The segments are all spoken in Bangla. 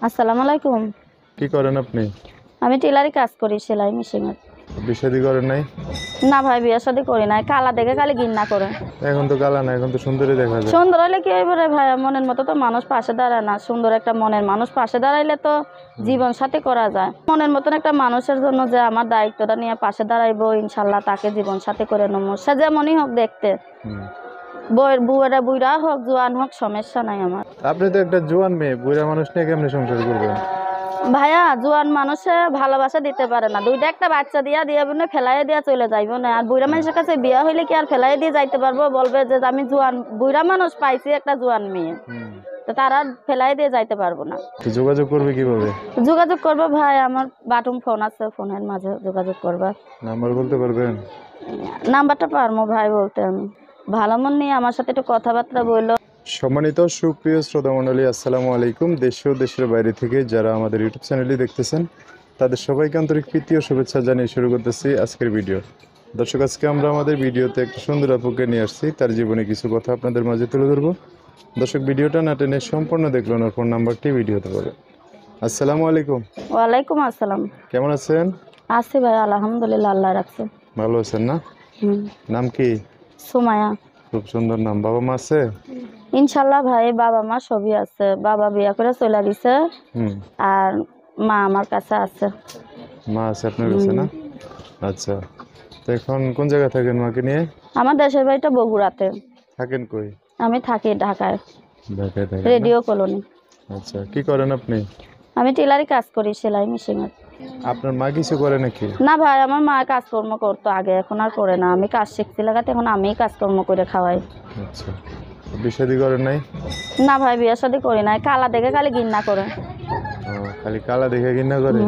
আসসালামু আলাইকুম। কি করেন আপনি? আমি টেলারি কাজ করি, সেলাই মেশিনের। বিয়ে শাদী করেন নাই? না ভাই, বিয়ে শাদী করি নাই। কালা দেখে খালি ঘৃণা করে। এখন তো কালা না, এখন তো সুন্দরী দেখা যায়। সুন্দর হলে কি হইব রে ভাই? মনের মতো তো মানুষ পাশে দাঁড়ায় না। সুন্দর একটা মনের মানুষ পাশে দাঁড়াইলে তো জীবন সাথী করা যায়। মনের মতন একটা মানুষের জন্য যে আমার দায়িত্বটা নিয়ে পাশে দাঁড়াইবো, ইনশাল্লাহ তাকে জীবন সাথী করে নেবো। সে যেমনই হোক দেখতে, বুড়া বুড়া হোক জোয়ান হোক, সমস্যা নাই আমার। আপনি তো একটা জোয়ান মেয়ে, বুড়া মানুষ নিয়ে কেমনে সংসার করবেন? ভাইয়া, জোয়ান মানুষে ভালোবাসা দিতে পারে না। দুইটা একটা বাচ্চা দিয়া ফেলাই দিয়া চলে যাইবো না। আর বুড়া মানুষের কাছে বিয়া হইলে কি আর ফেলাই দিয়ে যাইতে পারবো? বলবে যে আমি জোয়ান বুড়া মানুষ পাইছি, একটা জোয়ান মেয়ে, তো তারা ফেলাই দিয়ে যাইতে পারবো না। তো যোগাযোগ করবে কিভাবে? যোগাযোগ করবো ভাই, আমার বাটন ফোন আছে, ফোনের মাঝে যোগাযোগ করবা। নাম্বার বলতে পারবেন? নাম্বারটা পারবো ভাই বলতে। আমি ভালো মন নিয়ে আমার সাথে একটু কথাবার্তা বললো। সম্মানিত সুপ্রিয় শ্রোতা মণ্ডলী, আসসালামু আলাইকুম। দেশ ও দেশের বাইরে থেকে যারা আমাদের ইউটিউব চ্যানেলটি দেখতেছেন, তাদের সবাইকে আন্তরিক প্রীতি ও শুভেচ্ছা জানিয়ে শুরু করতেছি আজকের ভিডিও। দর্শক, আজকে আমরা আমাদের ভিডিওতে একটা সুন্দর আপুকে নিয়ে আসছি। তার জীবনে কিছু কথা আপনাদের মাঝে তুলে ধরবো। দর্শক, ভিডিওটা না টেনে সম্পূর্ণ দেখলেন, ওর ফোন নাম্বারটি ভিডিওতে পাবে। আসসালামু আলাইকুম। ওয়ালাইকুম আসসালাম। কেমন আছেন? আছি ভাই, আলহামদুলিল্লাহ, আল্লাহ রাখছে। ভালো আছেন না? নাম কি? সুমায়া। খুব সুন্দর নাম। বাবা মা আছে? ইনশাল্লাহ ভাই, বাবা মা সবই আছে। বাবা বিয়া করে চলে গেছে, আর মা আমার কাছে আছে। মা আছে আপনার কাছে না? আচ্ছা, তো এখন কোন জায়গায় থাকেন মাকে নিয়ে? আমার দেশের বাড়িটা বগুড়াতে। থাকেন কই? আমি থাকি ঢাকায়, ঢাকায় থাকেন? Radio colony. আচ্ছা, কি করেন আপনি? আমি টেলারি কাজ করি, সেলাই মেশিনের। আপনার মা কিছু করে নাকি? না ভাই, আমার মা কাজকর্ম করতো আগে, এখন আর করে না। আমি কাজ শিখছি লাগাতে, এখন আমিই কাজকর্ম করে খাওয়াই। আচ্ছা, বিয়ে শাদী করেন নাই? না ভাই, বিয়ে শাদী করি নাই। কালা দেখে খালি ঘৃণা করে। খালি কালা দেখে ঘৃণা করে?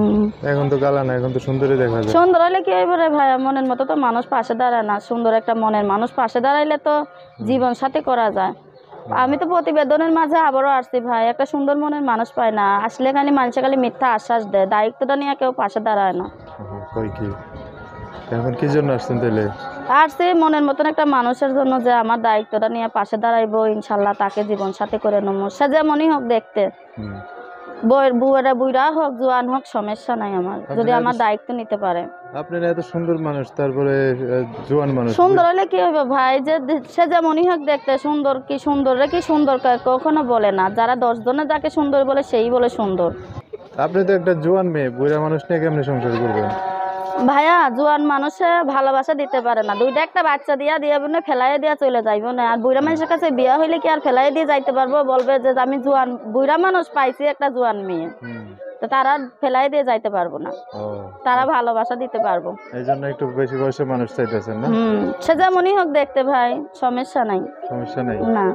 এখন তো কালা না, এখন তো সুন্দরী দেখা যায়। সুন্দর হলে কি হইব রে ভাই? মনের মতো তো মানুষ পাশে দাঁড়ায় না। সুন্দর একটা মনের মানুষ পাশে দাঁড়াইলে তো জীবন সাথী করা যায়। আমি তো প্রতিবেদনের মাঝে আবারও আসছি ভাই, একটা সুন্দর মনের মানুষ পায় না। আসলে খালি মানুষে খালি মিথ্যা আশ্বাস দেয়, দায়িত্বটা নিয়ে কেউ পাশে দাঁড়ায় না। কই কি এখন কি জন্য আসছেন তাহলে? আসছি মনের মতন একটা মানুষের জন্য যে আমার দায়িত্বটা নিয়ে পাশে দাঁড়াইবো, ইনশাল্লাহ তাকে জীবন সাথী করে নেবো। সে যেমনই হোক দেখতে, বুড়া বুড়া হোক জোয়ান হোক, সমস্যা নাই আমার, যদি আমার দায়িত্ব নিতে পারে। আপনি এত সুন্দর মানুষ, তারপরে জোয়ান মানুষ। সুন্দর হলে কি হবে ভাই? যে সে যেমনই হোক দেখতে, সুন্দর কি সুন্দর রে কি সুন্দর কখনো বলে না। যারা 10 জনে যাকে সুন্দর বলে, সেই বলে সুন্দর। আপনি তো একটা জোয়ান মেয়ে, বুড়া মানুষ নিয়ে কেমনে সংসার করবেন? ভাইয়া, জোয়ান মানুষে ভালোবাসা দিতে পারে না। দুইটা একটা বাচ্চা দিয়া ফেলাই দিয়া চলে যাইবো না। আর বুড়া মানুষের কাছে বিয়া হইলে কি আর ফেলাই দিয়ে যাইতে পারবো? বলবে যে আমি জোয়ান বুড়া মানুষ পাইছি, একটা জোয়ান মেয়ে, তো তারা ফেলাই দিয়ে যাইতে পারবো না। তারা ভালোবাসা দিতে পারবো। এই জন্য একটু বেশি বয়সের মানুষ চাইতেছেন না? সে যেমনই হোক দেখতে ভাই, সমস্যা নাই। সমস্যা নাই না,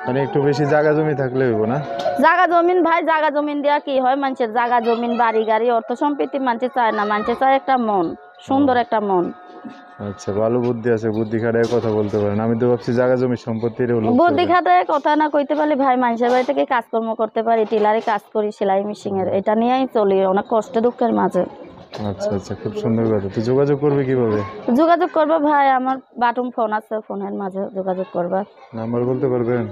মানে একটু বেশি জায়গা জমি থাকলে হইব না? জাগা জমিন ভাই, জাগা জমিন দেওয়া কি হয়? মানুষের জাগা জমিন বাড়ি গাড়ি অর্থ সম্পত্তি মানুষ চায় না। মানুষ চায় একটা মন, সুন্দর একটা মন। আচ্ছা, ভালো বুদ্ধি আছে, বুদ্ধি খাটায় কথা বলতে পারেন। আমি তো ভাবছি জায়গা জমি সম্পত্তির বুদ্ধি খাটায় কথা না কইতে পারলে ভাই, মানুষের বাড়ি থেকে কাজকর্ম করতে পারি, টেলারি কাজ করি, সেলাই মেশিনের, এটা নিয়েই চলি অনেক কষ্ট দুঃখের মাঝে। আচ্ছা আচ্ছা, খুব সুন্দর কথা। তো যোগাযোগ করবে কিভাবে? যোগাযোগ করবো ভাই, আমার বাটন ফোন আছে, ফোনের মাঝে যোগাযোগ করবা। নাম্বার বলতে পারবেন?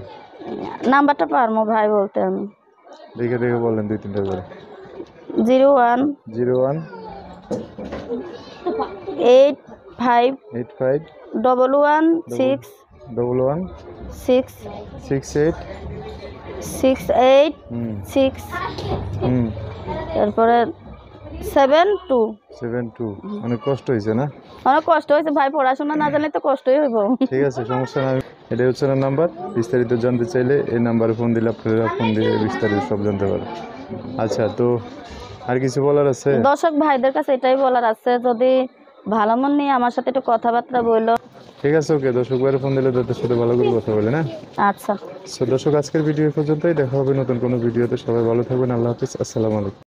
নাম্বারটা পারবো ভাই বলতে। আমি দেখে দেখে বলেন 2-3টা করে। 01 01 85 85 116 11 6 68 68 6, তারপরে 72। অনেক কষ্ট হয়েছে না? অনেক কষ্ট হয়েছে ভাই, পড়াশোনা না জানলে তো কষ্টই হইব। ঠিক আছে, সমস্যা নাই। এটা হচ্ছে না নাম্বার। বিস্তারিত জানতে চাইলে এই নাম্বারে ফোন দিলে আপনারা ফোন দিয়ে বিস্তারিত সব জানতে পারেন। আচ্ছা, তো আর কিছু বলার আছে? দর্শক ভাইদের কাছে এটাই বলার আছে, যদি ভালো মন নিয়ে আমার সাথে একটু কথাবার্তা বললো। ঠিক আছে, ওকে। দর্শক ভাইয়ের ফোন দিলে তাদের সাথে ভালো করে কথা বলে না? আচ্ছা, দর্শক, আজকের ভিডিও পর্যন্তই। দেখা হবে নতুন কোনো ভিডিওতে। সবাই ভালো থাকবেন। আল্লাহ হাফিজ। আসসালামু আলাইকুম।